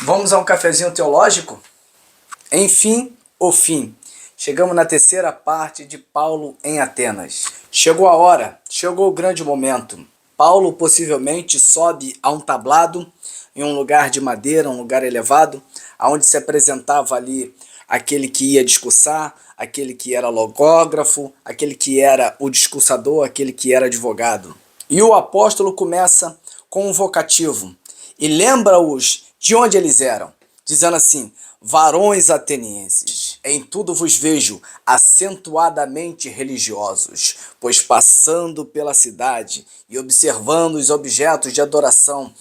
Vamos a um cafezinho teológico? Enfim, o fim. Chegamos na terceira parte de Paulo em Atenas. Chegou a hora, chegou o grande momento. Paulo possivelmente sobe a um tablado em um lugar de madeira, um lugar elevado, aonde se apresentava ali aquele que ia discursar, aquele que era logógrafo, aquele que era o discursador, aquele que era advogado. E o apóstolo começa com um vocativo e lembra-os de onde eles eram, dizendo assim: varões atenienses, em tudo vos vejo acentuadamente religiosos, pois passando pela cidade e observando os objetos de adoração,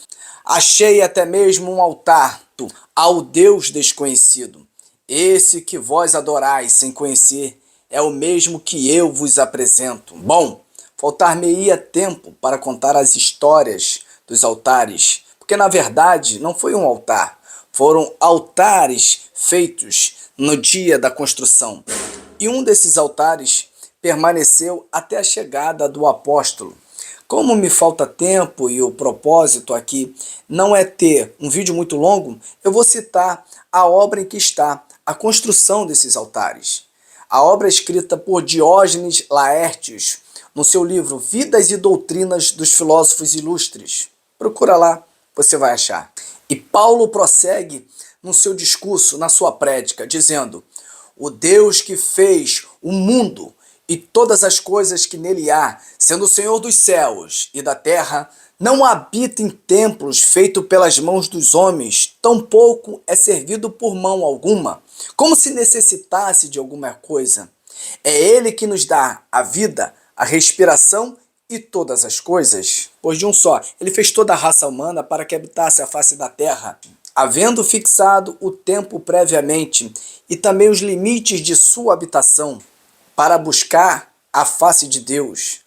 achei até mesmo um altar ao Deus desconhecido. Esse que vós adorais sem conhecer é o mesmo que eu vos apresento. Bom, faltar-me-ia tempo para contar as histórias dos altares, porque na verdade não foi um altar, foram altares feitos no dia da construção. E um desses altares permaneceu até a chegada do apóstolo. Como me falta tempo e o propósito aqui não é ter um vídeo muito longo, eu vou citar a obra em que está a construção desses altares. A obra é escrita por Diógenes Laertius, no seu livro Vidas e Doutrinas dos Filósofos Ilustres. Procura lá, você vai achar. E Paulo prossegue no seu discurso, na sua prédica, dizendo: o Deus que fez o mundo e todas as coisas que nele há, sendo o Senhor dos céus e da terra, não habita em templos feitos pelas mãos dos homens, tampouco é servido por mão alguma, como se necessitasse de alguma coisa. É ele que nos dá a vida, a respiração e todas as coisas, pois de um só, ele fez toda a raça humana para que habitasse a face da terra, havendo fixado o tempo previamente e também os limites de sua habitação, para buscar a face de Deus,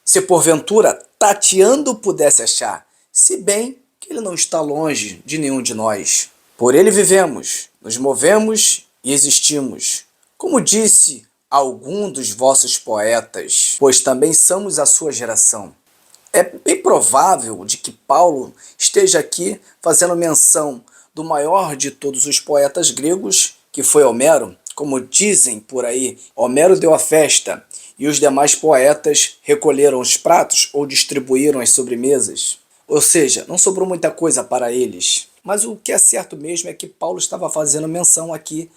se porventura tateando pudesse achar, se bem que ele não está longe de nenhum de nós. Por ele vivemos, nos movemos e existimos, como disse algum dos vossos poetas, pois também somos a sua geração. É bem provável de que Paulo esteja aqui fazendo menção do maior de todos os poetas gregos, que foi Homero. Como dizem por aí, Homero deu a festa e os demais poetas recolheram os pratos ou distribuíram as sobremesas. Ou seja, não sobrou muita coisa para eles. Mas o que é certo mesmo é que Paulo estava fazendo menção aqui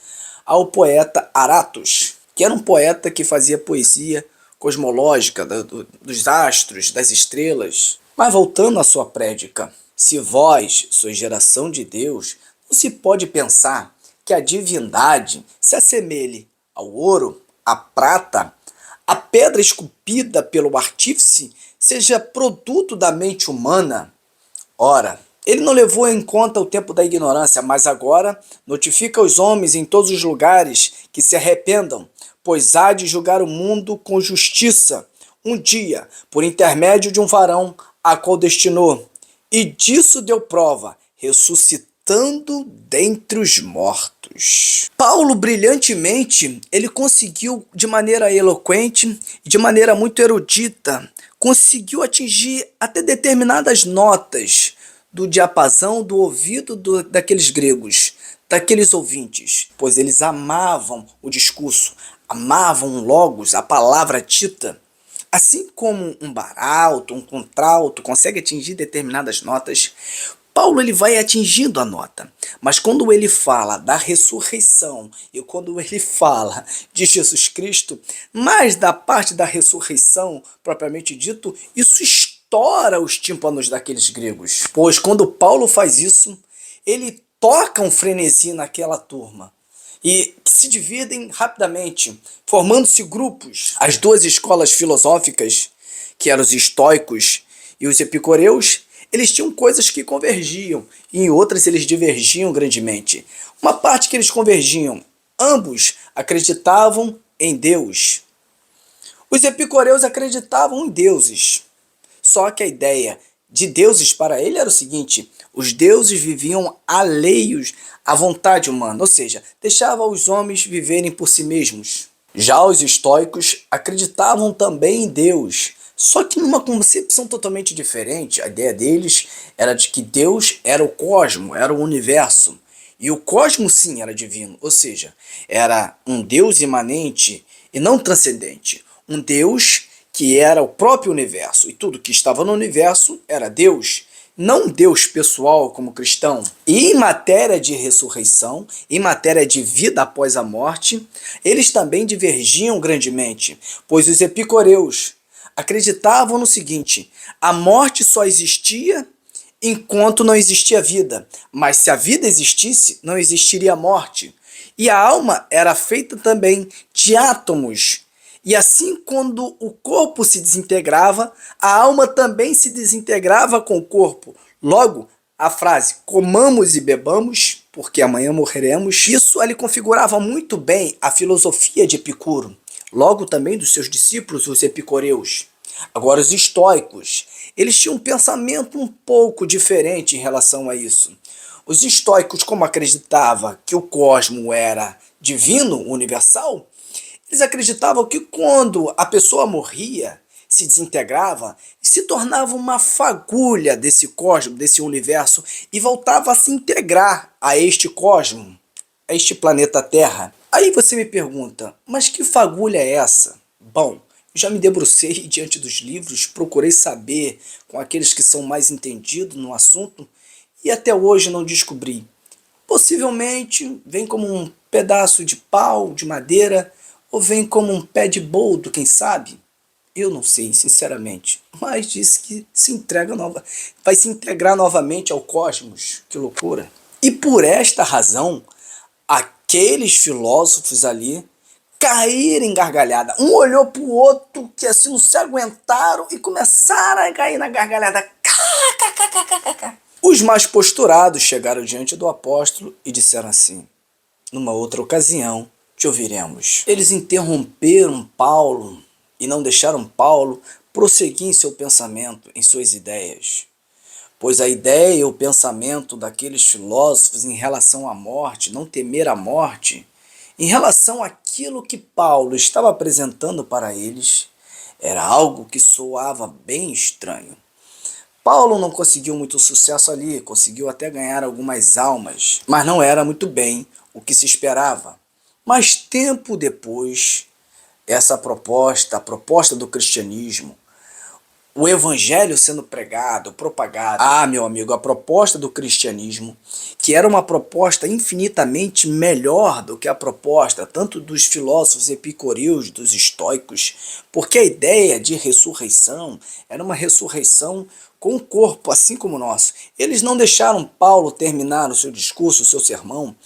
ao poeta Aratus, que era um poeta que fazia poesia cosmológica dos astros, das estrelas. Mas voltando à sua prédica, se vós sois geração de Deus, não se pode pensar que a divindade se assemelhe ao ouro, à prata, a pedra esculpida pelo artífice seja produto da mente humana. Ora, ele não levou em conta o tempo da ignorância, mas agora notifica aos homens em todos os lugares que se arrependam, pois há de julgar o mundo com justiça, um dia, por intermédio de um varão, a qual destinou, e disso deu prova, ressuscitando dentre os mortos. Paulo, brilhantemente, ele conseguiu, de maneira eloquente e de maneira muito erudita, conseguiu atingir até determinadas notas do diapasão do ouvido daqueles gregos, daqueles ouvintes, pois eles amavam o discurso, amavam o logos, a palavra dita. Assim como um baralto, um contralto consegue atingir determinadas notas, Paulo ele vai atingindo a nota, mas quando ele fala da ressurreição e quando ele fala de Jesus Cristo, mais da parte da ressurreição, propriamente dito, isso estoura os tímpanos daqueles gregos. Pois quando Paulo faz isso, ele toca um frenesi naquela turma e se dividem rapidamente, formando-se grupos. As duas escolas filosóficas, que eram os estoicos e os epicureus, eles tinham coisas que convergiam, e em outras eles divergiam grandemente. Uma parte que eles convergiam, ambos acreditavam em Deus. Os epicureus acreditavam em deuses. Só que a ideia de deuses para ele era o seguinte: os deuses viviam alheios à vontade humana, ou seja, deixavam os homens viverem por si mesmos. Já os estoicos acreditavam também em Deus, Só que numa concepção totalmente diferente. A ideia deles era de que Deus era o cosmo, era o universo. E o cosmo sim era divino, ou seja, era um Deus imanente e não transcendente. Um Deus que era o próprio universo, e tudo que estava no universo era Deus, não um Deus pessoal como cristão. E em matéria de ressurreição, em matéria de vida após a morte, eles também divergiam grandemente, pois os epicureus acreditavam no seguinte: a morte só existia enquanto não existia vida, mas se a vida existisse, não existiria a morte. E a alma era feita também de átomos. E assim, quando o corpo se desintegrava, a alma também se desintegrava com o corpo. Logo, a frase comamos e bebamos, porque amanhã morreremos, isso ali configurava muito bem a filosofia de Epicuro. Logo também dos seus discípulos, os epicureus. Agora, os estoicos, eles tinham um pensamento um pouco diferente em relação a isso. Os estoicos, como acreditavam que o cosmo era divino, universal, eles acreditavam que quando a pessoa morria, se desintegrava e se tornava uma fagulha desse cosmo, desse universo, e voltava a se integrar a este cosmo, a este planeta Terra. Aí você me pergunta, mas que fagulha é essa? Bom, já me debrucei diante dos livros, procurei saber com aqueles que são mais entendidos no assunto e até hoje não descobri. Possivelmente vem como um pedaço de pau, de madeira, ou vem como um pé de boldo, quem sabe? Eu não sei, sinceramente, mas disse que vai se integrar novamente ao cosmos. Que loucura! E por esta razão, aqueles filósofos ali caíram em gargalhada. Um olhou para o outro, que assim não se aguentaram e começaram a cair na gargalhada. Os mais posturados chegaram diante do apóstolo e disseram assim: numa outra ocasião te ouviremos. Eles interromperam Paulo e não deixaram Paulo prosseguir em seu pensamento, em suas ideias. Pois a ideia e o pensamento daqueles filósofos em relação à morte, não temer a morte, em relação àquilo que Paulo estava apresentando para eles, era algo que soava bem estranho. Paulo não conseguiu muito sucesso ali, conseguiu até ganhar algumas almas, mas não era muito bem o que se esperava. Mas tempo depois, essa proposta, a proposta do cristianismo, o evangelho sendo pregado, propagado. Meu amigo, a proposta do cristianismo, que era uma proposta infinitamente melhor do que a proposta tanto dos filósofos epicureus, dos estoicos, porque a ideia de ressurreição era uma ressurreição com o corpo, assim como o nosso. Eles não deixaram Paulo terminar o seu discurso, o seu sermão.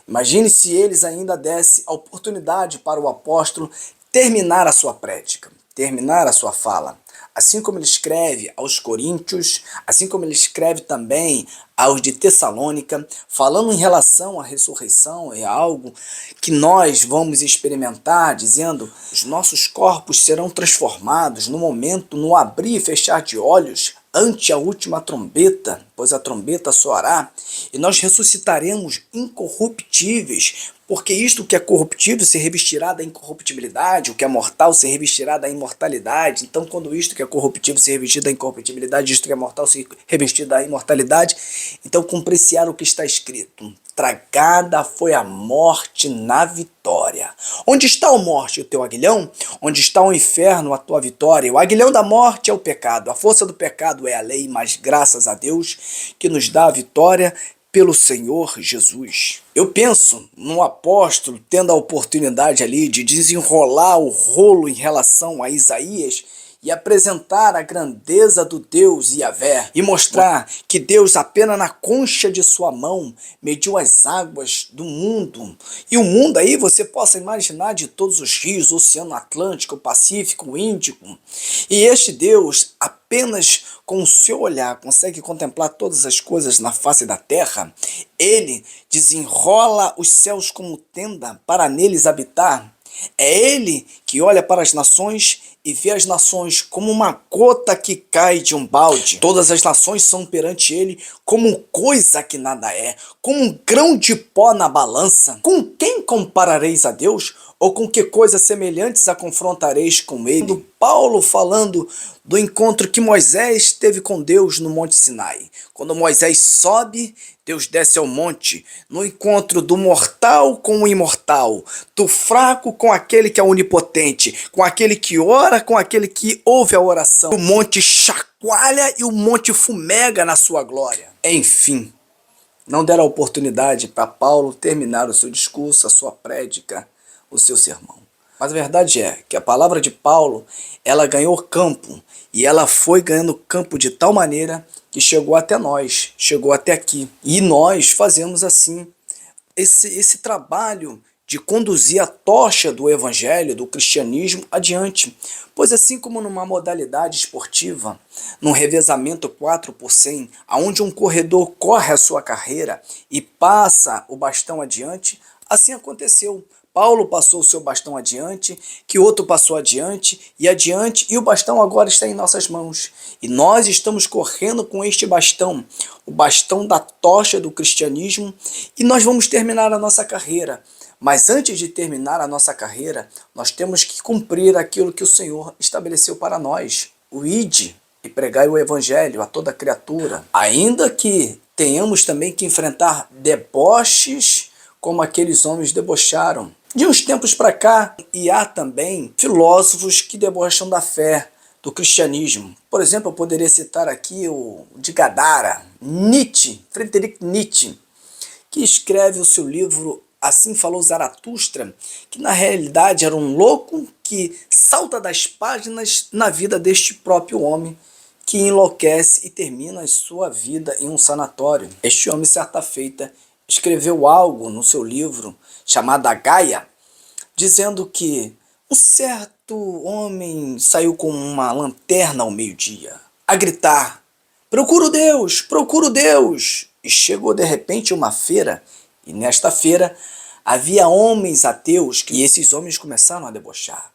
Imagine se eles ainda dessem a oportunidade para o apóstolo terminar a sua prédica, terminar a sua fala. Assim como ele escreve aos Coríntios, assim como ele escreve também aos de Tessalônica, falando em relação à ressurreição, é algo que nós vamos experimentar, dizendo: os nossos corpos serão transformados no momento, no abrir e fechar de olhos, ante a última trombeta, pois a trombeta soará, e nós ressuscitaremos incorruptíveis, porque isto que é corruptível se revestirá da incorruptibilidade, o que é mortal se revestirá da imortalidade. Então, quando isto que é corruptível se revestir da incorruptibilidade, isto que é mortal se revestir da imortalidade, então cumprir-se-á o que está escrito: tragada foi a morte na vitória. Onde está a morte, o teu aguilhão? Onde está o inferno, a tua vitória? O aguilhão da morte é o pecado, a força do pecado é a lei, mas graças a Deus que nos dá a vitória pelo Senhor Jesus. Eu penso no apóstolo tendo a oportunidade ali de desenrolar o rolo em relação a Isaías e apresentar a grandeza do Deus Yahvé e mostrar que Deus apenas na concha de sua mão mediu as águas do mundo. E o mundo aí você possa imaginar de todos os rios, o Oceano Atlântico, o Pacífico, o Índico. E este Deus apenas com o seu olhar consegue contemplar todas as coisas na face da terra. Ele desenrola os céus como tenda para neles habitar. É ele que olha para as nações e vê as nações como uma gota que cai de um balde. Todas as nações são perante ele como coisa que nada é, como um grão de pó na balança. Com quem comparareis a Deus? ou com que coisas semelhantes a confrontareis com ele? Paulo falando do encontro que Moisés teve com Deus no Monte Sinai. Quando Moisés sobe, Deus desce ao monte, no encontro do mortal com o imortal, do fraco com aquele que é onipotente, com aquele que ora, com aquele que ouve a oração. O monte chacoalha e o monte fumega na sua glória. Enfim, não deram oportunidade para Paulo terminar o seu discurso, a sua prédica, o seu sermão. Mas a verdade é que a palavra de Paulo, ela ganhou campo, e ela foi ganhando campo de tal maneira que chegou até nós, chegou até aqui. E nós fazemos assim esse trabalho de conduzir a tocha do evangelho, do cristianismo adiante. Pois assim como numa modalidade esportiva, num revezamento 4x100, onde um corredor corre a sua carreira e passa o bastão adiante, assim aconteceu. Paulo passou o seu bastão adiante, que outro passou adiante, e o bastão agora está em nossas mãos. E nós estamos correndo com este bastão, o bastão da tocha do cristianismo, e nós vamos terminar a nossa carreira. Mas antes de terminar a nossa carreira, nós temos que cumprir aquilo que o Senhor estabeleceu para nós. O ide e pregai o evangelho a toda criatura. Ainda que tenhamos também que enfrentar deboches como aqueles homens debocharam. De uns tempos para cá, e há também filósofos que debocham da fé, do cristianismo. Por exemplo, eu poderia citar aqui o de Gadara, Nietzsche, Friedrich Nietzsche, que escreve o seu livro Assim Falou Zaratustra, que na realidade era um louco que salta das páginas na vida deste próprio homem, que enlouquece e termina a sua vida em um sanatório. Este homem, certa feita, escreveu algo no seu livro chamado A Gaia, dizendo que um certo homem saiu com uma lanterna ao meio-dia, a gritar: procuro Deus! E chegou de repente uma feira, e nesta feira havia homens ateus, e esses homens começaram a debochar.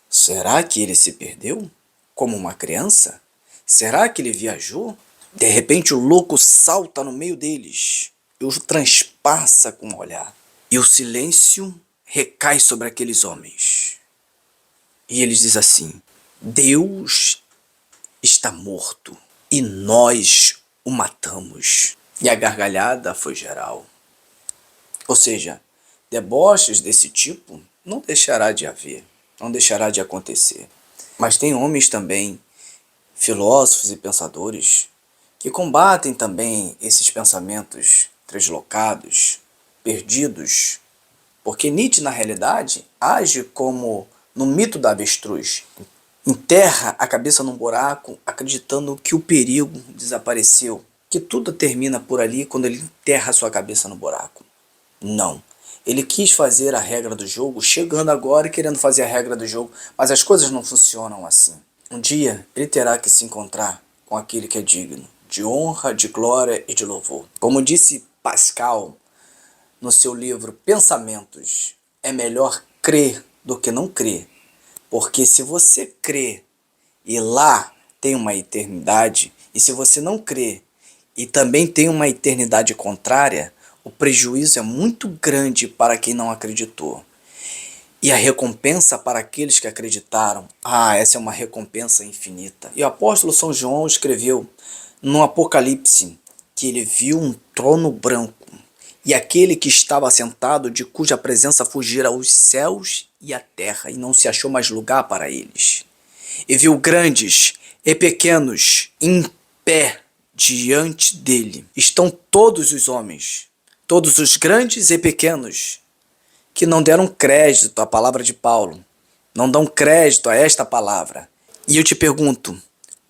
Será que ele se perdeu? Como uma criança? Será que ele viajou? De repente o louco salta no meio deles e os transpassa com um olhar. E o silêncio recai sobre aqueles homens. E eles dizem assim: Deus está morto e nós o matamos. E a gargalhada foi geral. Ou seja, deboches desse tipo não deixará de haver, não deixará de acontecer. Mas tem homens também, filósofos e pensadores, que combatem também esses pensamentos translocados, perdidos, porque Nietzsche, na realidade, age como no mito da avestruz. Enterra a cabeça num buraco, acreditando que o perigo desapareceu, que tudo termina por ali quando ele enterra a sua cabeça no buraco. Não. Ele quis fazer a regra do jogo, chegando agora e querendo fazer a regra do jogo, mas as coisas não funcionam assim. Um dia ele terá que se encontrar com aquele que é digno de honra, de glória e de louvor. Como disse Pascal no seu livro Pensamentos, é melhor crer do que não crer, porque se você crê e lá tem uma eternidade, e se você não crê e também tem uma eternidade contrária, o prejuízo é muito grande para quem não acreditou. E a recompensa para aqueles que acreditaram, essa é uma recompensa infinita. E o apóstolo São João escreveu no Apocalipse que ele viu um trono branco, e aquele que estava sentado, de cuja presença fugira os céus e a terra, e não se achou mais lugar para eles. E viu grandes e pequenos em pé diante dele. Estão todos os homens, todos os grandes e pequenos, que não deram crédito à palavra de Paulo, não dão crédito a esta palavra. E eu te pergunto,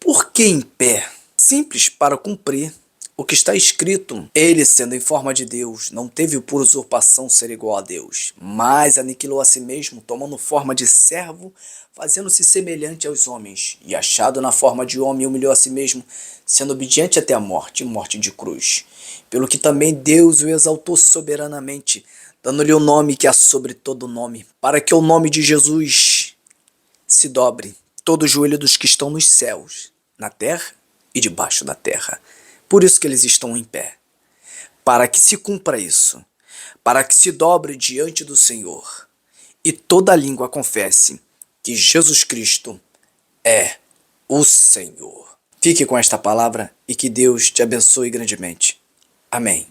por que em pé? Simples, para cumprir o que está escrito. Ele, sendo em forma de Deus, não teve por usurpação ser igual a Deus, mas aniquilou a si mesmo, tomando forma de servo, fazendo-se semelhante aos homens, e achado na forma de homem, humilhou a si mesmo, sendo obediente até a morte, morte de cruz. Pelo que também Deus o exaltou soberanamente, dando-lhe o nome que é sobre todo nome, para que o nome de Jesus se dobre todo o joelho dos que estão nos céus, na terra e debaixo da terra. Por isso que eles estão em pé, para que se cumpra isso, para que se dobre diante do Senhor e toda língua confesse que Jesus Cristo é o Senhor. Fique com esta palavra e que Deus te abençoe grandemente. Amém.